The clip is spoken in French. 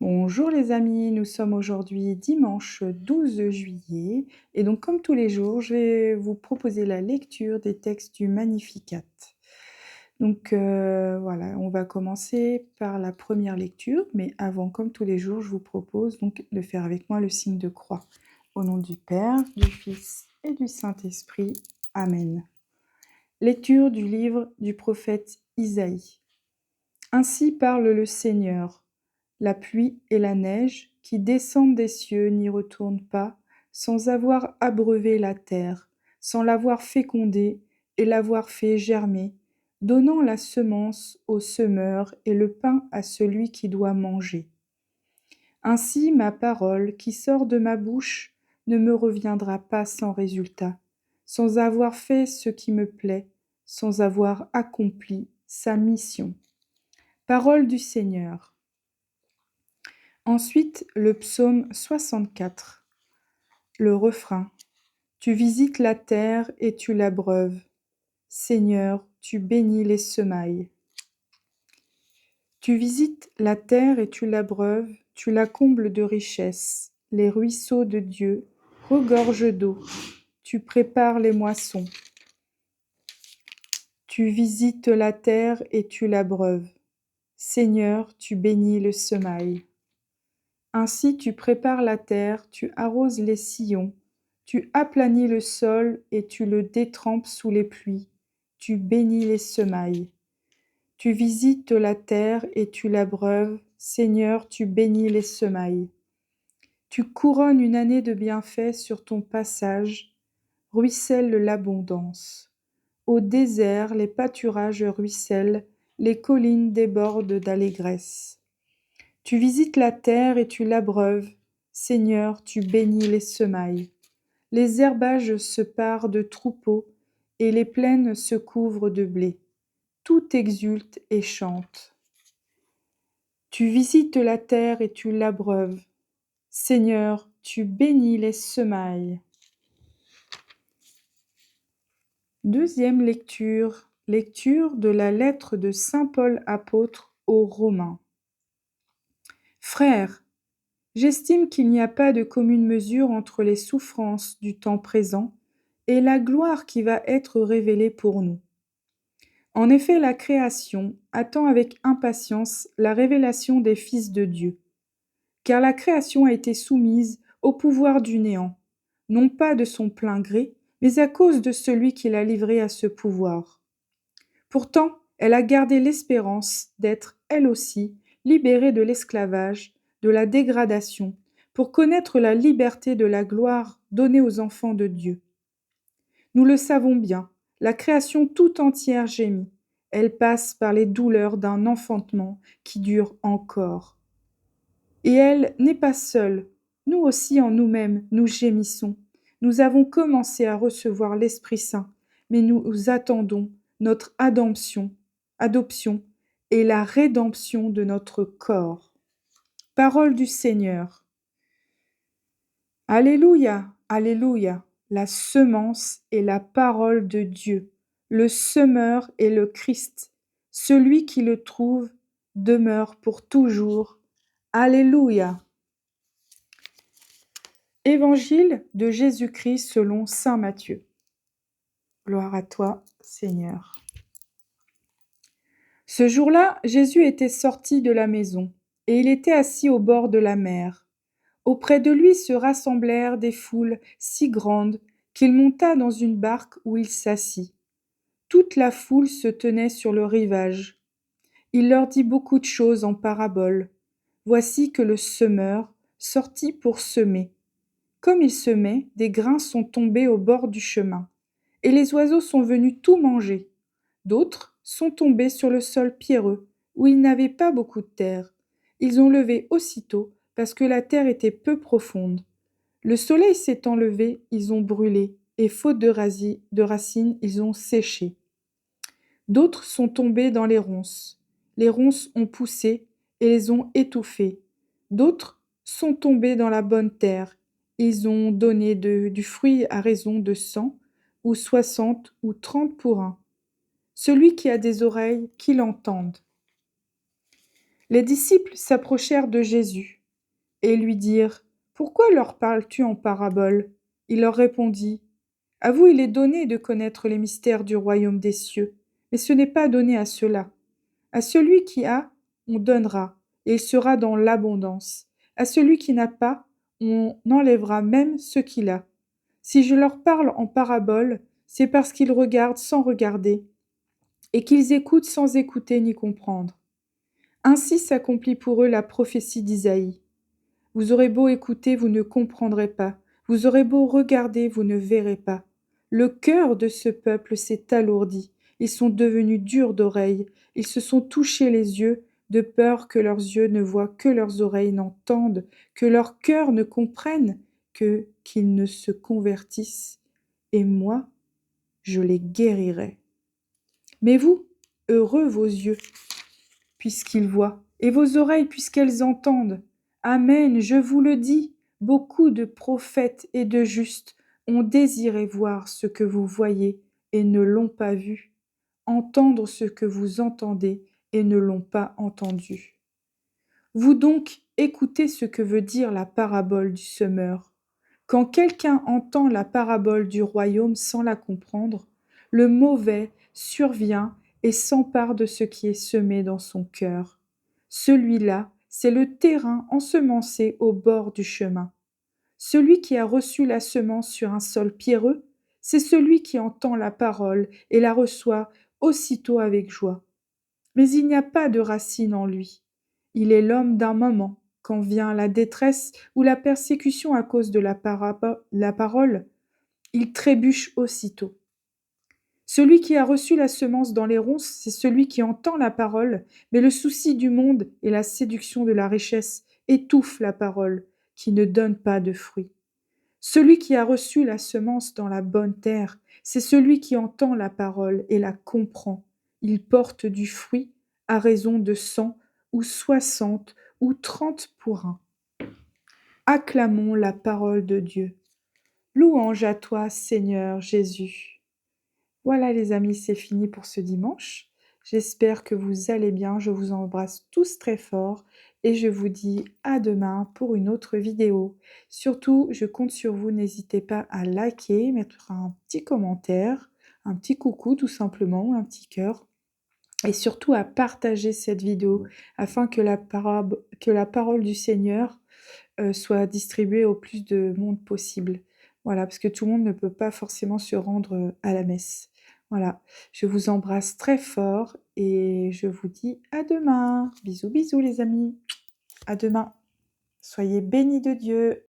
Bonjour les amis, nous sommes aujourd'hui dimanche 12 juillet et donc comme tous les jours, je vais vous proposer la lecture des textes du Magnificat. Donc voilà, on va commencer par la première lecture, mais avant, comme tous les jours, je vous propose donc de faire avec moi le signe de croix. Au nom du Père, du Fils et du Saint-Esprit. Amen. Lecture du livre du prophète Isaïe. Ainsi parle le Seigneur. La pluie et la neige, qui descendent des cieux, n'y retournent pas, sans avoir abreuvé la terre, sans l'avoir fécondée et l'avoir fait germer, donnant la semence au semeur et le pain à celui qui doit manger. Ainsi ma parole qui sort de ma bouche ne me reviendra pas sans résultat, sans avoir fait ce qui me plaît, sans avoir accompli sa mission. Parole du Seigneur. Ensuite, le psaume 64. Le refrain. Tu visites la terre et tu l'abreuves. Seigneur, tu bénis les semailles. Tu visites la terre et tu l'abreuves, tu la combles de richesses. Les ruisseaux de Dieu regorgent d'eau. Tu prépares les moissons. Tu visites la terre et tu l'abreuves. Seigneur, tu bénis le semail. Ainsi tu prépares la terre, tu arroses les sillons, tu aplanis le sol et tu le détrempes sous les pluies, tu bénis les semailles. Tu visites la terre et tu l'abreuves, Seigneur, tu bénis les semailles. Tu couronnes une année de bienfaits sur ton passage, ruisselle l'abondance. Au désert, les pâturages ruissellent, les collines débordent d'allégresse. Tu visites la terre et tu l'abreuves. Seigneur, tu bénis les semailles. Les herbages se parent de troupeaux et les plaines se couvrent de blé. Tout exulte et chante. Tu visites la terre et tu l'abreuves. Seigneur, tu bénis les semailles. Deuxième lecture. Lecture de la lettre de saint Paul apôtre aux Romains. Frères, j'estime qu'il n'y a pas de commune mesure entre les souffrances du temps présent et la gloire qui va être révélée pour nous. En effet, la création attend avec impatience la révélation des fils de Dieu, car la création a été soumise au pouvoir du néant, non pas de son plein gré, mais à cause de celui qui l'a livrée à ce pouvoir. Pourtant, elle a gardé l'espérance d'être, elle aussi, libérée de l'esclavage, de la dégradation, pour connaître la liberté de la gloire donnée aux enfants de Dieu. Nous le savons bien, la création tout entière gémit. Elle passe par les douleurs d'un enfantement qui dure encore. Et elle n'est pas seule. Nous aussi en nous-mêmes, nous gémissons. Nous avons commencé à recevoir l'Esprit Saint, mais nous attendons notre adoption et la rédemption de notre corps. Parole du Seigneur. Alléluia, alléluia, la semence est la parole de Dieu, le semeur est le Christ, celui qui le trouve demeure pour toujours. Alléluia. Évangile de Jésus-Christ selon saint Matthieu. Gloire à toi, Seigneur. Ce jour-là, Jésus était sorti de la maison, et il était assis au bord de la mer. Auprès de lui se rassemblèrent des foules si grandes qu'il monta dans une barque où il s'assit. Toute la foule se tenait sur le rivage. Il leur dit beaucoup de choses en paraboles. Voici que le semeur sortit pour semer. Comme il semait, des grains sont tombés au bord du chemin, et les oiseaux sont venus tout manger. D'autres sont tombés sur le sol pierreux, où il n'avait pas beaucoup de terre. Ils ont levé aussitôt, parce que la terre était peu profonde. Le soleil s'étant levé, ils ont brûlé, et faute de racines, ils ont séché. D'autres sont tombés dans les ronces. Les ronces ont poussé et les ont étouffés. D'autres sont tombés dans la bonne terre. Ils ont donné du fruit à raison de 100, ou 60, ou 30 pour un. Celui qui a des oreilles, qu'il entende. Les disciples s'approchèrent de Jésus et lui dirent: Pourquoi leur parles-tu en parabole? Il leur répondit: À vous il est donné de connaître les mystères du royaume des cieux, mais ce n'est pas donné à ceux-là. À celui qui a, on donnera, et il sera dans l'abondance. À celui qui n'a pas, on enlèvera même ce qu'il a. Si je leur parle en parabole, c'est parce qu'ils regardent sans regarder, et qu'ils écoutent sans écouter ni comprendre. Ainsi s'accomplit pour eux la prophétie d'Isaïe. Vous aurez beau écouter, vous ne comprendrez pas. Vous aurez beau regarder, vous ne verrez pas. Le cœur de ce peuple s'est alourdi. Ils sont devenus durs d'oreilles. Ils se sont touchés les yeux, de peur que leurs yeux ne voient, que leurs oreilles n'entendent, que leur cœur ne comprenne, qu'ils ne se convertissent. Et moi, je les guérirai. Mais vous, heureux vos yeux, puisqu'ils voient, et vos oreilles puisqu'elles entendent. Amen, je vous le dis, beaucoup de prophètes et de justes ont désiré voir ce que vous voyez et ne l'ont pas vu, entendre ce que vous entendez et ne l'ont pas entendu. Vous donc, écoutez ce que veut dire la parabole du semeur. Quand quelqu'un entend la parabole du royaume sans la comprendre, le mauvais survient et s'empare de ce qui est semé dans son cœur. Celui-là, c'est le terrain ensemencé au bord du chemin. Celui qui a reçu la semence sur un sol pierreux, c'est celui qui entend la parole et la reçoit aussitôt avec joie. Mais il n'y a pas de racine en lui. Il est l'homme d'un moment. Quand vient la détresse ou la persécution à cause de la parole, il trébuche aussitôt. Celui qui a reçu la semence dans les ronces, c'est celui qui entend la parole, mais le souci du monde et la séduction de la richesse étouffent la parole, qui ne donne pas de fruits. Celui qui a reçu la semence dans la bonne terre, c'est celui qui entend la parole et la comprend. Il porte du fruit à raison de 100 ou 60 ou 30 pour un. Acclamons la parole de Dieu. Louange à toi, Seigneur Jésus. Voilà les amis, c'est fini pour ce dimanche. J'espère que vous allez bien, je vous embrasse tous très fort et je vous dis à demain pour une autre vidéo. Surtout, je compte sur vous, n'hésitez pas à liker, mettre un petit commentaire, un petit coucou tout simplement, un petit cœur. Et surtout à partager cette vidéo afin que la parole du Seigneur soit distribuée au plus de monde possible. Voilà, parce que tout le monde ne peut pas forcément se rendre à la messe. Voilà, je vous embrasse très fort et je vous dis à demain. Bisous, bisous les amis. À demain. Soyez bénis de Dieu.